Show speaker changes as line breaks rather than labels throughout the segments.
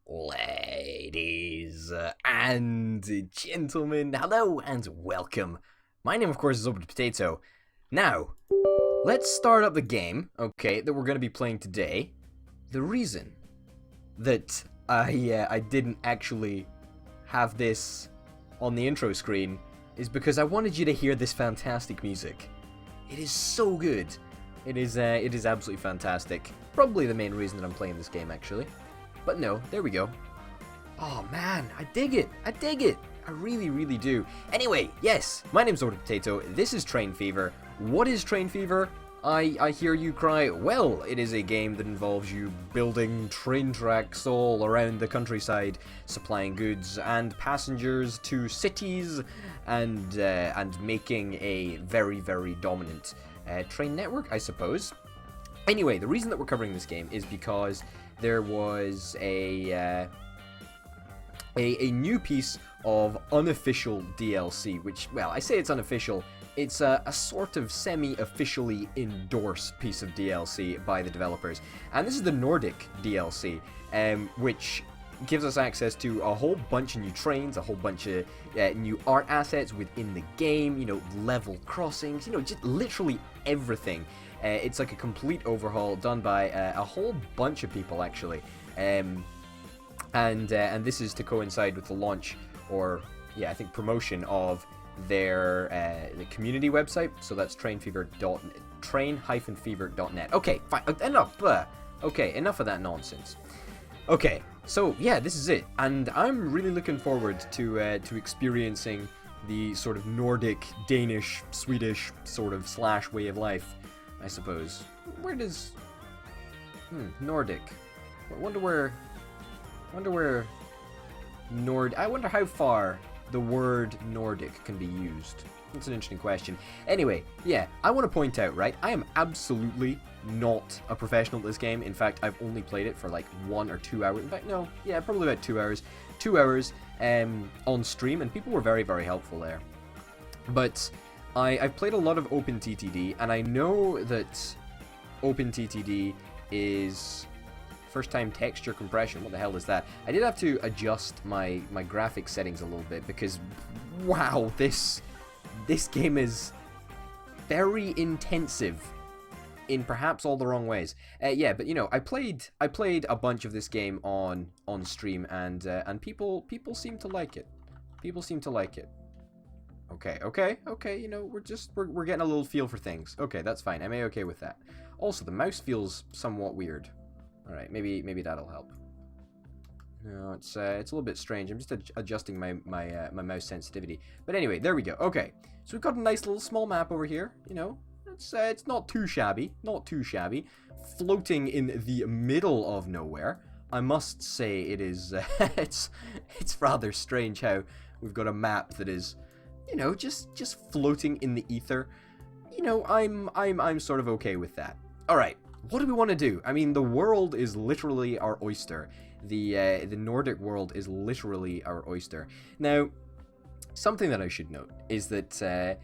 Ladies and gentlemen, hello and welcome. My name, of course, is Open Potato. Now, let's start up the game, okay, that we're going to be playing today. The reason that I didn't actually have this on the intro screen is because I wanted you to hear this fantastic music. It is so good. It is absolutely fantastic. Probably the main reason that I'm playing this game, actually. But no, there we go. Oh man, I dig it. I dig it. I really, really do. Anyway, yes, my name's Nordic Potato. This is Train Fever. What is Train Fever? I hear you cry. Well, it is a game that involves you building train tracks all around the countryside, supplying goods and passengers to cities, and making a very, very dominant train network, I suppose. Anyway, the reason that we're covering this game is because there was a new piece of unofficial DLC, which, well, I say it's unofficial. It's a sort of semi-officially endorsed piece of DLC by the developers. And this is the Nordic DLC, which gives us access to a whole bunch of new trains, a whole bunch of new art assets within the game, you know, level crossings, you know, just literally everything. It's like a complete overhaul done by a whole bunch of people, actually. And this is to coincide with the launch, or, yeah, I think promotion of their the community website. So that's train-fever.net. Okay, fine, enough. Okay, enough of that nonsense. Okay, so yeah, this is it, and I'm really looking forward to experiencing the sort of Nordic, Danish, Swedish sort of / way of life, I suppose. Where does Nordic? I wonder where I wonder how far the word Nordic can be used. That's an interesting question. Anyway, yeah, I want to point out, right, I am absolutely not a professional at this game. In fact, I've only played it for like 1 or 2 hours. In fact, no, yeah, probably about 2 hours. 2 hours on stream, and people were very, very helpful there. But I've played a lot of OpenTTD, and I know that OpenTTD is first-time texture compression. What the hell is that? I did have to adjust my graphics settings a little bit because, wow, this game is very intensive in perhaps all the wrong ways. Yeah, but you know, I played a bunch of this game on stream, and people seem to like it. People seem to like it. Okay. You know, we're getting a little feel for things. Okay, that's fine. I'm okay with that. Also, the mouse feels somewhat weird. All right, maybe that'll help. No, it's a little bit strange. I'm just adjusting my mouse sensitivity. But anyway, there we go. Okay, so we've got a nice little small map over here. You know, it's not too shabby. Not too shabby. Floating in the middle of nowhere. I must say it is. It's rather strange how we've got a map that is, you know, just floating in the ether. You know, I'm sort of okay with that. All right. What do we want to do? I mean, the world is literally our oyster. The Nordic world is literally our oyster. Now, something that I should note is that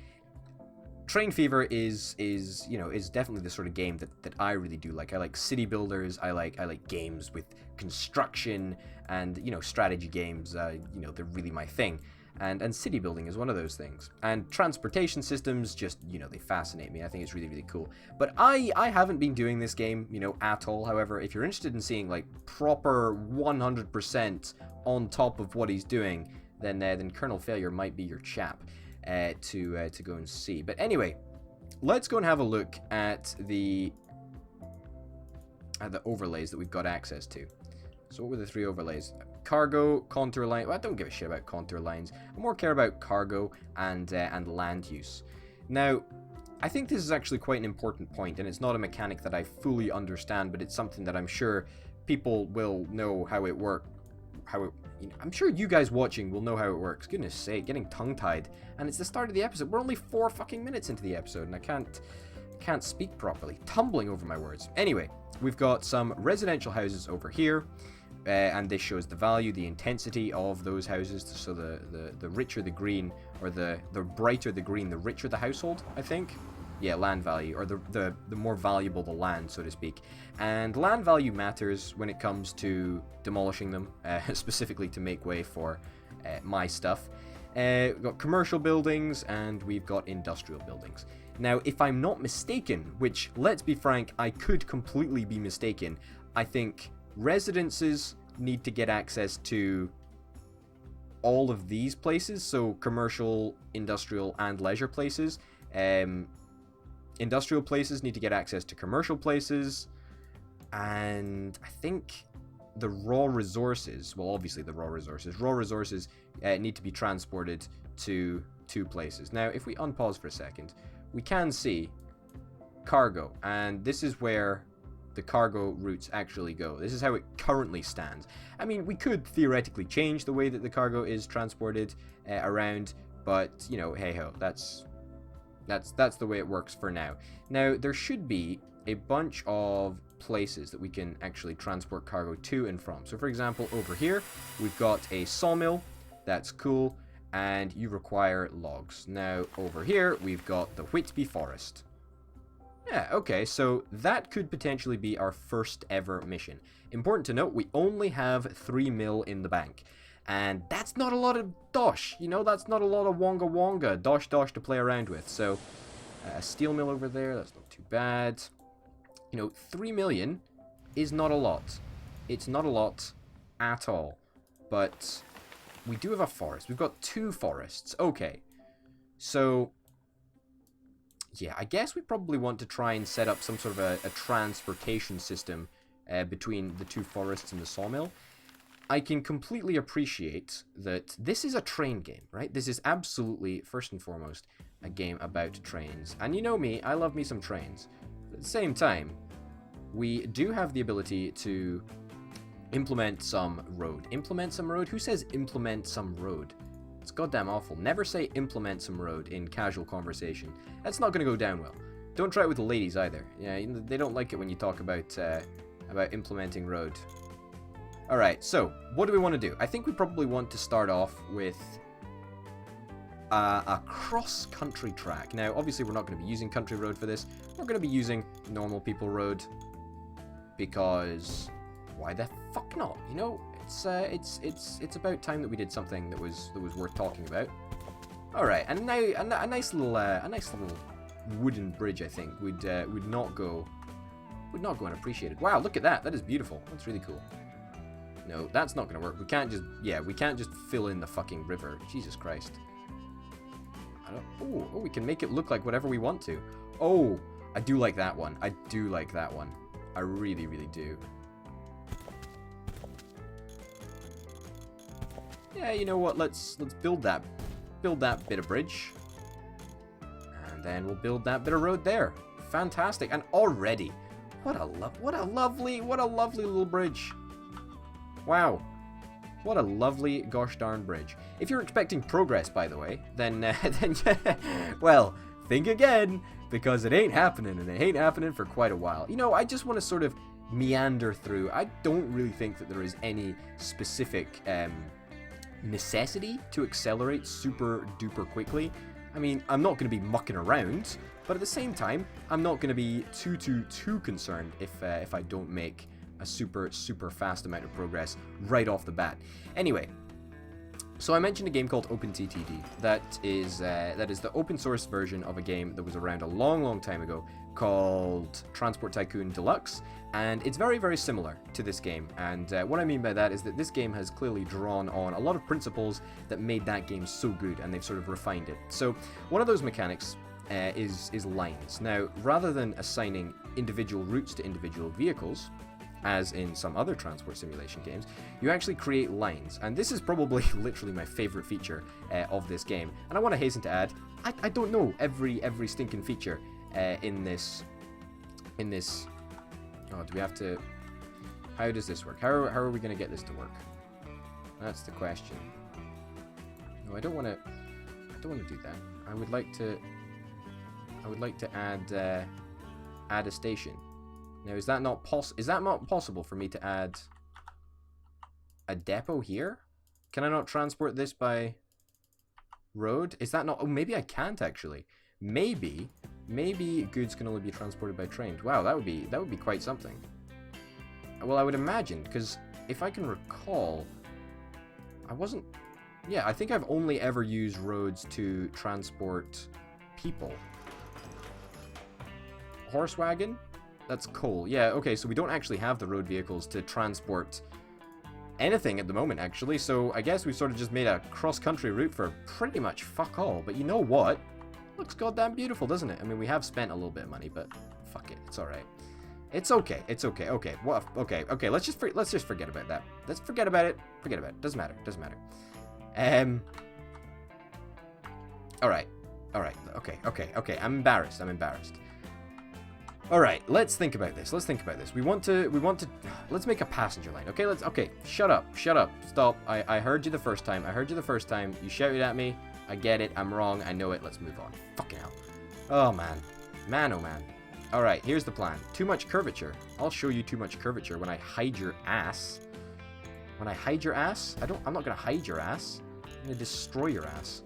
Train Fever is definitely the sort of game that I really do like. I like city builders. I like games with construction and, you know, strategy games. You know, they're really my thing. And city building is one of those things. And transportation systems, just, you know, they fascinate me. I think it's really, really cool. But I haven't been doing this game, you know, at all. However, if you're interested in seeing, like, proper 100% on top of what he's doing, then Colonel Failure might be your chap to go and see. But anyway, let's go and have a look at the overlays that we've got access to. So what were the 3 overlays? Cargo, contour line. Well, I don't give a shit about contour lines. I more care about cargo and land use. Now, I think this is actually quite an important point, and it's not a mechanic that I fully understand, but it's something that I'm sure people will know how it works. I'm sure you guys watching will know how it works. Goodness sake, getting tongue-tied, and it's the start of the episode. We're only 4 fucking minutes into the episode, and I can't speak properly. Tumbling over my words. Anyway, we've got some residential houses over here. And this shows the value, the intensity of those houses. So the richer the green, or the brighter the green, the richer the household, I think. Yeah, land value, or the more valuable the land, so to speak. And land value matters when it comes to demolishing them, specifically to make way for my stuff. We've got commercial buildings, and we've got industrial buildings. Now, if I'm not mistaken, which, let's be frank, I could completely be mistaken, I think residences need to get access to all of these places, so commercial, industrial, and leisure places. Industrial places need to get access to commercial places, and I think the raw resources, well, obviously the raw resources need to be transported to 2 places. Now, if we unpause for a second, we can see cargo, and this is where the cargo routes actually go. This is how it currently stands. I mean, we could theoretically change the way that the cargo is transported around, but, you know, hey-ho, that's the way it works for now. Now, there should be a bunch of places that we can actually transport cargo to and from. So, for example, over here, we've got a sawmill. That's cool. And you require logs. Now, over here, we've got the Whitby forest. Yeah, okay, so that could potentially be our first ever mission. Important to note, we only have 3 mil in the bank. And that's not a lot of dosh, you know, that's not a lot of wonga dosh to play around with. So, a steel mill over there, that's not too bad. You know, 3 million is not a lot. It's not a lot at all. But we do have a forest. We've got 2 forests. Okay. So, yeah, I guess we probably want to try and set up some sort of a transportation system between the 2 forests and the sawmill. I can completely appreciate that this is a train game, right? This is absolutely, first and foremost, a game about trains. And you know me, I love me some trains. But at the same time, we do have the ability to implement some road. Implement some road? Who says implement some road? It's goddamn awful. Never say implement some road in casual conversation. That's not going to go down well. Don't try it with the ladies either. Yeah, they don't like it when you talk about implementing road. Alright, so, what do we want to do? I think we probably want to start off with a cross-country track. Now, obviously, we're not going to be using country road for this. We're going to be using normal people road. Because, why the fuck not? You know, it's about time that we did something that was worth talking about. Alright, and now a nice little wooden bridge, I think, would not go unappreciated. Wow, look at that. That is beautiful. That's really cool. No, that's not going to work. We can't just fill in the fucking river. Jesus Christ. Oh, we can make it look like whatever we want to. Oh, I do like that one. I do like that one. I really, really do. Yeah, you know what? Let's build that bit of bridge. And then we'll build that bit of road there. Fantastic. And already, what a lovely little bridge. Wow. What a lovely gosh darn bridge. If you're expecting progress, by the way, then well, think again, because it ain't happening, and it ain't happening for quite a while. You know, I just want to sort of meander through. I don't really think that there is any specific necessity to accelerate super duper quickly. I mean, I'm not going to be mucking around, but at the same time, I'm not going to be too concerned if I don't make a super fast amount of progress right off the bat. Anyway, so I mentioned a game called OpenTTD. That is the open source version of a game that was around a long time ago called Transport Tycoon Deluxe, and it's very, very similar to this game. And what I mean by that is that this game has clearly drawn on a lot of principles that made that game so good, and they've sort of refined it. So one of those mechanics is lines. Now, rather than assigning individual routes to individual vehicles, as in some other transport simulation games, you actually create lines. And this is probably literally my favorite feature of this game. And I want to hasten to add, I don't know every stinking feature in this. Oh, do we have to? How does this work? How are we going to get this to work? That's the question. No, I don't want to do that. I would like to add a station. Now, is that not possible for me to add a depot here? Can I not transport this by road? Is that not? Oh, maybe I can't actually. Maybe Maybe goods can only be transported by train. Wow, that would be quite something. Well, I would imagine, because if I can recall, I wasn't... Yeah, I think I've only ever used roads to transport people. Horse wagon? That's coal. Yeah, okay, so we don't actually have the road vehicles to transport anything at the moment, actually. So I guess we've sort of just made a cross-country route for pretty much fuck all. But you know what? Looks goddamn beautiful, doesn't it? I mean, we have spent a little bit of money, but fuck it. It's alright. It's okay. It's okay. Okay. What? Okay. Okay. Let's just forget about that. Let's forget about it. Forget about it. Doesn't matter. Doesn't matter. All right. All right. Okay. Okay. Okay. I'm embarrassed. I'm embarrassed. All right. Let's think about this. Let's think about this. We want to. Let's make a passenger line. Okay. Okay. Shut up. Shut up. Stop. I heard you the first time. I heard you the first time. You shouted at me. I get it. I'm wrong. I know it. Let's move on. Fucking hell. Oh man. Man. Oh man. Alright, here's the plan. Too much curvature. I'll show you too much curvature when I hide your ass. When I hide your ass? I'm not gonna hide your ass. I'm gonna destroy your ass.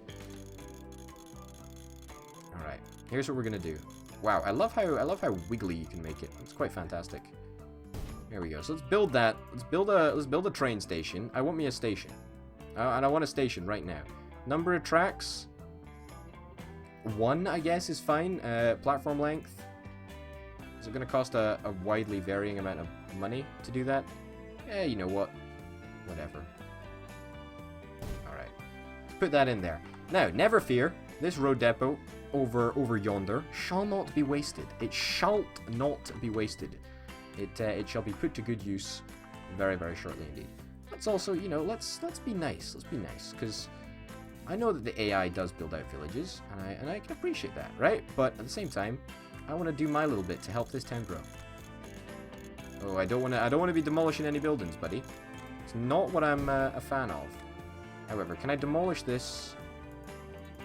Alright, here's what we're gonna do. Wow, I love how wiggly you can make it. It's quite fantastic. There we go. So let's build that. Let's build a train station. I want me a station. And I want a station right now. Number of tracks? 1, I guess, is fine. Platform length. Is it going to cost a widely varying amount of money to do that? Eh, you know what? Whatever. Alright. Put that in there. Now, never fear. This road depot over yonder shall not be wasted. It shall not be wasted. It shall be put to good use very, very shortly indeed. Let's also, you know, let's be nice. Let's be nice, because I know that the AI does build out villages, and I can appreciate that, right? But at the same time, I want to do my little bit to help this town grow. Oh, I don't want to be demolishing any buildings, buddy. It's not what I'm a fan of. However, can I demolish this?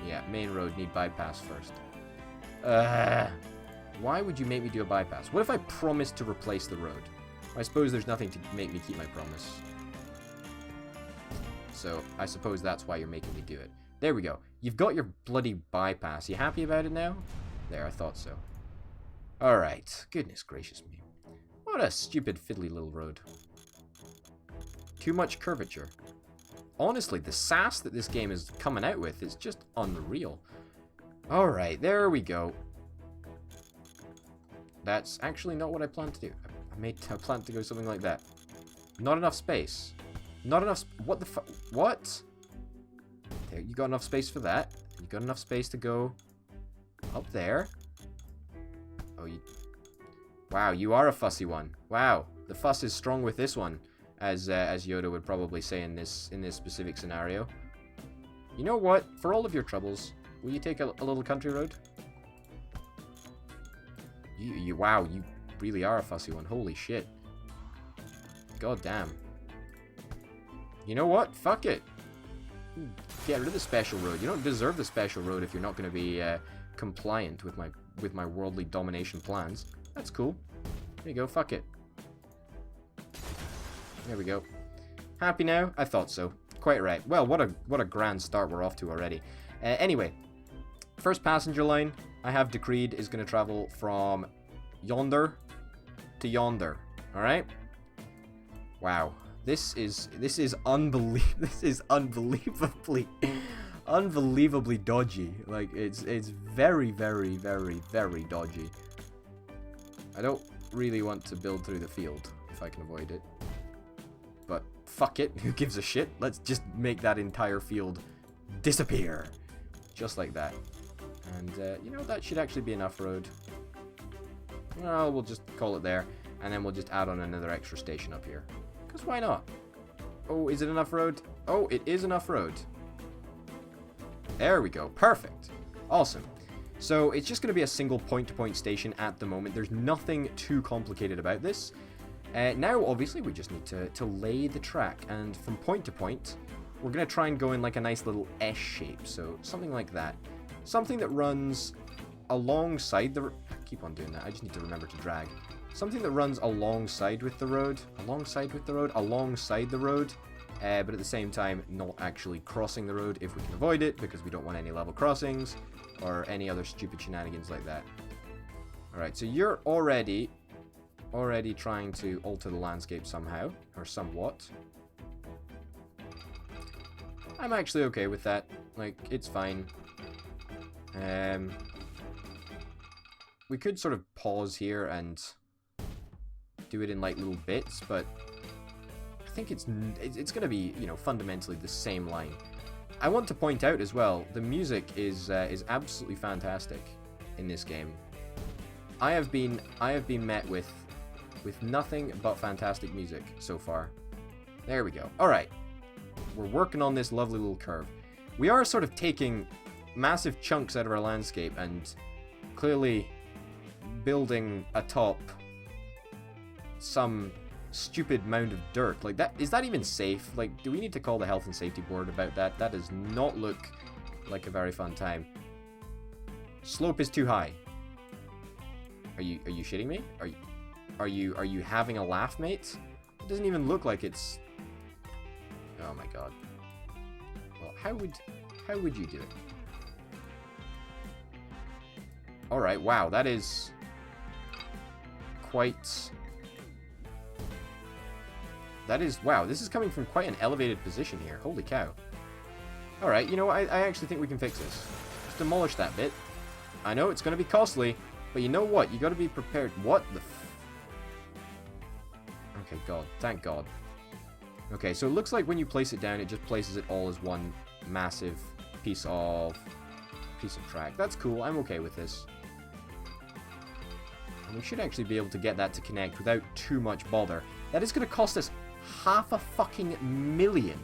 Yeah, main road need bypass first. Why would you make me do a bypass? What if I promised to replace the road? I suppose there's nothing to make me keep my promise. So I suppose that's why you're making me do it. There we go. You've got your bloody bypass. You happy about it now? There, I thought so. Alright. Goodness gracious me. What a stupid fiddly little road. Too much curvature. Honestly, the sass that this game is coming out with is just unreal. Alright, there we go. That's actually not what I planned to do. I planned to go something like that. Not enough space. Not enough... What the fuck? What? There, you got enough space for that. You got enough space to go up there. Oh, you... Wow, you are a fussy one. Wow, the fuss is strong with this one, as Yoda would probably say in this specific scenario. You know what? For all of your troubles, will you take a little country road? Wow, you really are a fussy one. Holy shit. God damn. You know what? Fuck it. Get rid of the special road. You don't deserve the special road if you're not going to be compliant with my worldly domination plans. That's cool. There you go. Fuck it. There we go. Happy now? I thought so. Quite right. Well, what a grand start we're off to already. Anyway, first passenger line I have decreed is going to travel from yonder to yonder. All right. Wow. This is unbelievably unbelievably dodgy. Like it's very, very, very, very dodgy. I don't really want to build through the field if I can avoid it. But fuck it, who gives a shit? Let's just make that entire field disappear. Just like that. And you know, that should actually be enough road. Well, we'll just call it there, and then we'll just add on another extra station up here. Because why not? Oh, is it enough road? Oh, it is enough road. There we go. Perfect. Awesome. So it's just going to be a single point-to-point station at the moment. There's nothing too complicated about this. Now, obviously, we just need to lay the track. And from point to point, we're going to try and go in like a nice little S shape. So something like that. Something that runs alongside the... I keep on doing that. I just need to remember to drag. Something that runs alongside with the road. Alongside the road. But at the same time, not actually crossing the road if we can avoid it, because we don't want any level crossings or any other stupid shenanigans like that. Alright, so you're already trying to alter the landscape somehow, or somewhat. I'm actually okay with that. Like, it's fine. We could sort of pause here and do it in, like, little bits, but I think it's going to be, you know, fundamentally the same line. I want to point out as well, the music is absolutely fantastic in this game. I have been met with nothing but fantastic music so far. There we go. All right, we're working on this lovely little curve. We are sort of taking massive chunks out of our landscape and clearly building atop some stupid mound of dirt. Like, that, is that even safe? Like, do we need to call the health and safety board about that? That does not look like a very fun time. Slope is too high. Are you shitting me? Are you having a laugh, mate? It doesn't even look like it's... Oh my god. Well, how would you do it? Alright, wow, that is quite... That is... Wow, this is coming from quite an elevated position here. Holy cow. Alright, you know what? I actually think we can fix this. Just demolish that bit. I know it's going to be costly, but you know what? You got to be prepared. What the Okay, God. Thank God. Okay, so it looks like when you place it down, it just places it all as one massive piece of track. That's cool. I'm okay with this. And we should actually be able to get that to connect without too much bother. That is going to cost us $500,000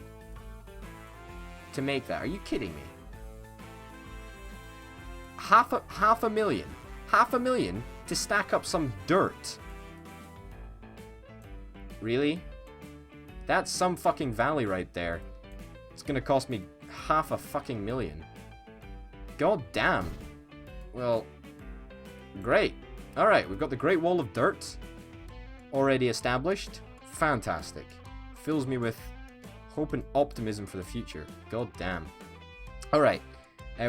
to make that. Are you kidding me? $500,000. $500,000 to stack up some dirt. Really? That's some fucking valley right there. It's gonna cost me $500,000. God damn. Well, great. Alright, we've got the Great Wall of Dirt already established. Fantastic. Fills me with hope and optimism for the future. God damn. Alright.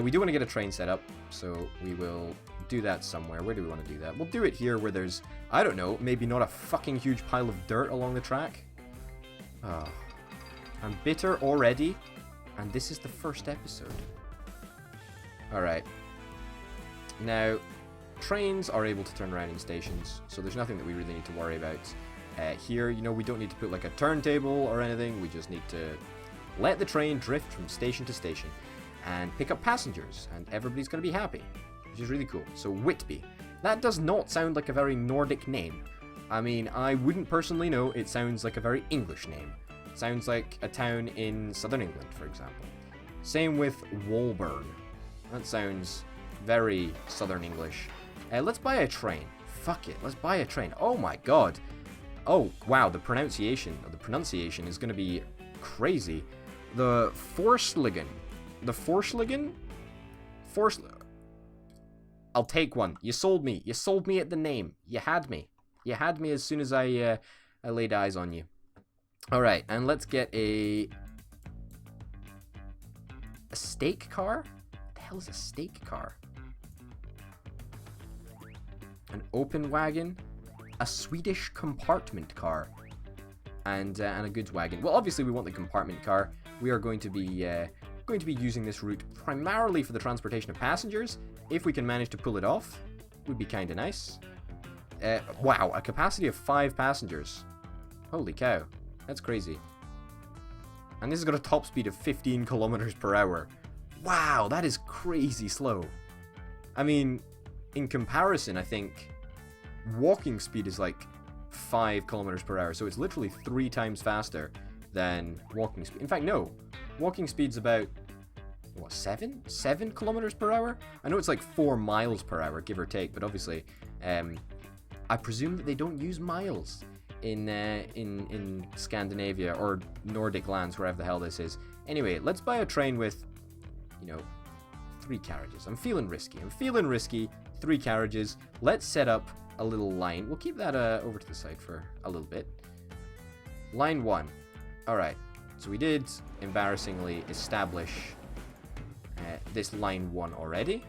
We do want to get a train set up, so we will do that somewhere. Where do we want to do that? We'll do it here where there's, I don't know, maybe not a fucking huge pile of dirt along the track. Oh, I'm bitter already, and this is the first episode. Alright. Now, trains are able to turn around in stations, so there's nothing that we really need to worry about. Here, you know, we don't need to put like a turntable or anything. We just need to let the train drift from station to station and pick up passengers, and everybody's going to be happy, which is really cool. So Whitby. That does not sound like a very Nordic name. I mean, I wouldn't personally know. It sounds like a very English name. It sounds like a town in southern England, for example. Same with Walburn. That sounds very southern English. Let's buy a train. Fuck it, let's buy a train. Oh my god. Oh, wow, the pronunciation is going to be crazy. The Forsligen. The Forsligen? I'll take one. You sold me. You sold me at the name. You had me. You had me as soon as I laid eyes on you. Alright, and let's get a stake car? What the hell is a stake car? An open wagon? A Swedish compartment car? And a goods wagon. Well, obviously we want the compartment car. We are going to be using this route primarily for the transportation of passengers. If we can manage to pull it off, would be kind of nice. Wow, a capacity of 5 passengers. Holy cow, that's crazy. And this has got a top speed of 15 kilometers per hour. Wow, that is crazy slow. I mean, in comparison, I think walking speed is like 5 kilometers per hour, so it's literally 3 times faster than walking speed. In fact, no. Walking speed's about, what, 7 kilometers per hour? I know it's like 4 miles per hour, give or take, but obviously, I presume that they don't use miles in Scandinavia or Nordic lands, wherever the hell this is. Anyway, let's buy a train with, you know, 3 carriages. I'm feeling risky. 3 carriages. Let's set up a little line. We'll keep that over to the side for a little bit. Line 1. Alright. So we did, embarrassingly, establish this line 1 already.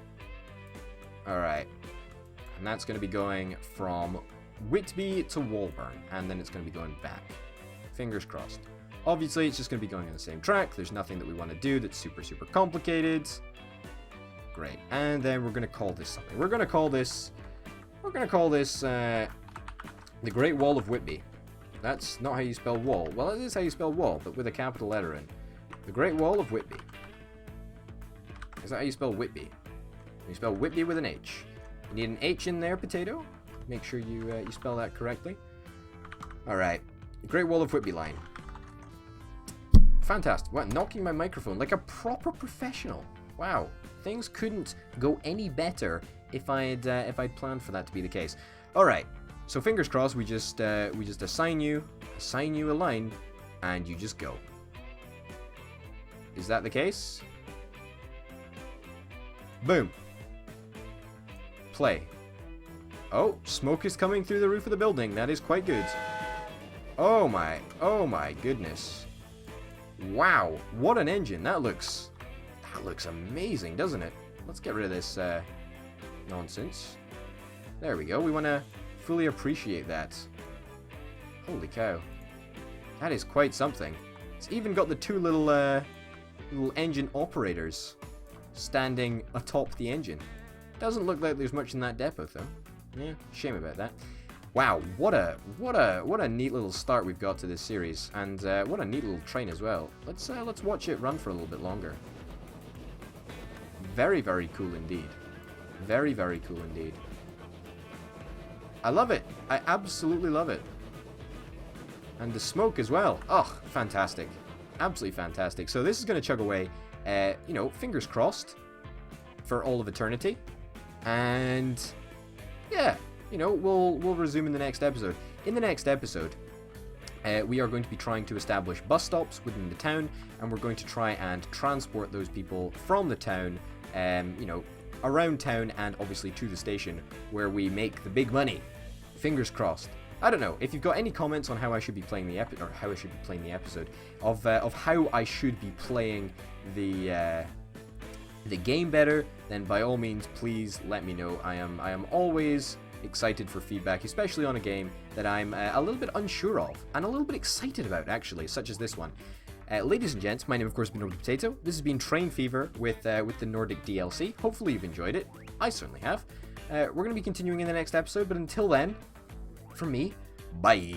Alright. And that's going to be going from Whitby to Walburn, and then it's going to be going back. Fingers crossed. Obviously, it's just going to be going on the same track. There's nothing that we want to do that's super, super complicated. Great. And then we're going to call this something. We're going to call this the Great Wall of Whitby. That's not how you spell wall. Well, it is how you spell wall, but with a capital letter in. The Great Wall of Whitby. Is that how you spell Whitby? You spell Whitby with an H. You need an H in there, potato. Make sure you spell that correctly. Alright. Great Wall of Whitby line. Fantastic. What? Knocking my microphone like a proper professional. Wow. Things couldn't go any better if I'd planned for that to be the case. Alright. So fingers crossed, we just assign you a line, and you just go. Is that the case? Boom. Play. Oh, smoke is coming through the roof of the building. That is quite good. Oh my goodness. Wow, what an engine. That looks amazing, doesn't it? Let's get rid of this nonsense. There we go. We want to fully appreciate that. Holy cow. That is quite something. It's even got the two little engine operators standing atop the engine. Doesn't look like there's much in that depot though. Yeah, shame about that. Wow, what a neat little start we've got to this series, and what a neat little train as well. Let's watch it run for a little bit longer. Very, very cool indeed. Very, very cool indeed. I love it. I absolutely love it. And the smoke as well. Oh, fantastic. Absolutely fantastic. So this is going to chug away, you know, fingers crossed for all of eternity. And yeah, you know, we'll resume in the next episode. In the next episode, we are going to be trying to establish bus stops within the town, and we're going to try and transport those people from the town, you know, around town and obviously to the station where we make the big money. Fingers crossed. I don't know if you've got any comments on how I should be playing the episode, or how I should be playing the episode of how I should be playing the game better. Then by all means, please let me know. I am always excited for feedback, especially on a game that I'm a little bit unsure of and a little bit excited about, actually, such as this one. Ladies and gents, my name of course has been Nordic Potato. This has been Train Fever with the Nordic DLC. Hopefully you've enjoyed it. I certainly have. We're going to be continuing in the next episode, but until then, from me, bye.